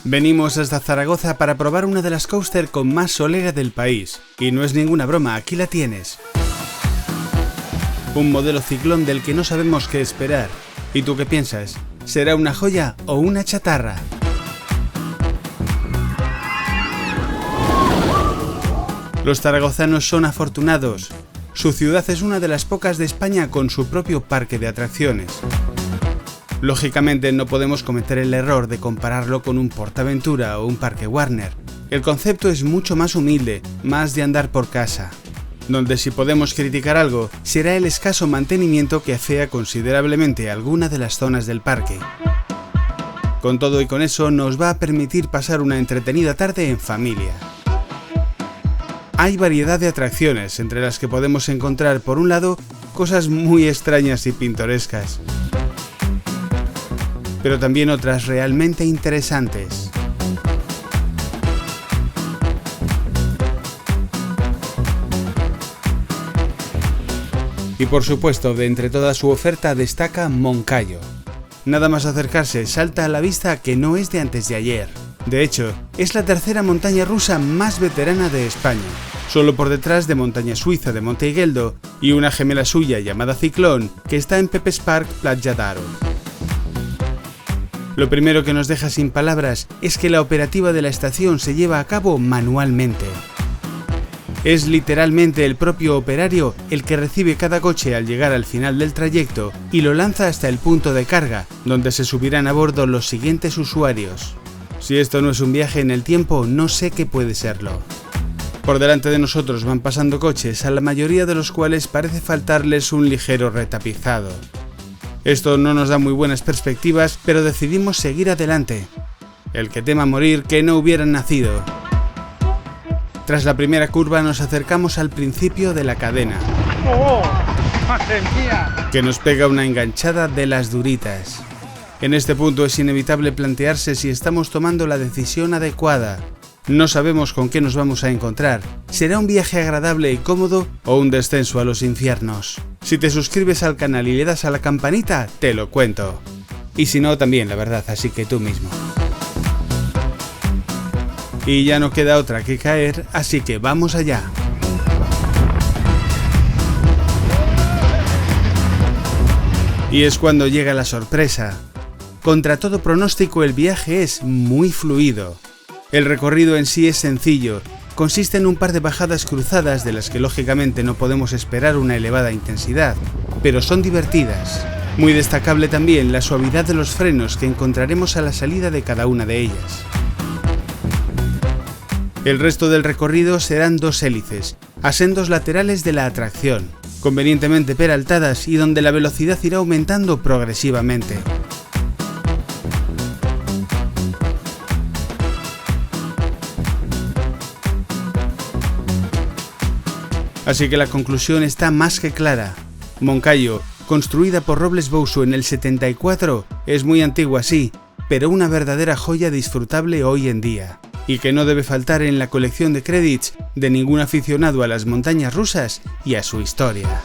Venimos hasta Zaragoza para probar una de las coaster con más solera del país. Y no es ninguna broma, aquí la tienes. Un modelo ciclón del que no sabemos qué esperar. ¿Y tú qué piensas? ¿Será una joya o una chatarra? Los zaragozanos son afortunados. Su ciudad es una de las pocas de España con su propio parque de atracciones. Lógicamente no podemos cometer el error de compararlo con un PortAventura o un parque Warner. El concepto es mucho más humilde, más de andar por casa. Donde si podemos criticar algo, será el escaso mantenimiento que afea considerablemente alguna de las zonas del parque. Con todo y con eso nos va a permitir pasar una entretenida tarde en familia. Hay variedad de atracciones, entre las que podemos encontrar, por un lado, cosas muy extrañas y pintorescas, pero también otras realmente interesantes. Y por supuesto, de entre toda su oferta destaca Moncayo. Nada más acercarse, salta a la vista que no es de antes de ayer. De hecho, es la tercera montaña rusa más veterana de España, solo por detrás de Montaña Suiza de Monte Higueldo y una gemela suya llamada Ciclón, que está en Pepes Park Platja d'Aro. Lo primero que nos deja sin palabras es que la operativa de la estación se lleva a cabo manualmente. Es literalmente el propio operario el que recibe cada coche al llegar al final del trayecto y lo lanza hasta el punto de carga, donde se subirán a bordo los siguientes usuarios. Si esto no es un viaje en el tiempo, no sé qué puede serlo. Por delante de nosotros van pasando coches, a la mayoría de los cuales parece faltarles un ligero retapizado. Esto no nos da muy buenas perspectivas, pero decidimos seguir adelante. El que tema morir, que no hubiera nacido. Tras la primera curva nos acercamos al principio de la cadena. ¡Oh! ¡Madre mía! Que nos pega una enganchada de las duritas. En este punto es inevitable plantearse si estamos tomando la decisión adecuada. No sabemos con qué nos vamos a encontrar. ¿Será un viaje agradable y cómodo o un descenso a los infiernos? Si te suscribes al canal y le das a la campanita, te lo cuento. Y si no, también, la verdad, así que tú mismo. Y ya no queda otra que caer, así que vamos allá. Y es cuando llega la sorpresa. Contra todo pronóstico, el viaje es muy fluido. El recorrido en sí es sencillo, consiste en un par de bajadas cruzadas de las que lógicamente no podemos esperar una elevada intensidad, pero son divertidas. Muy destacable también la suavidad de los frenos que encontraremos a la salida de cada una de ellas. El resto del recorrido serán dos hélices, a sendos laterales de la atracción, convenientemente peraltadas y donde la velocidad irá aumentando progresivamente. Así que la conclusión está más que clara. Moncayo, construida por Robles Bousou en el 74, es muy antigua sí, pero una verdadera joya disfrutable hoy en día, y que no debe faltar en la colección de credits de ningún aficionado a las montañas rusas y a su historia.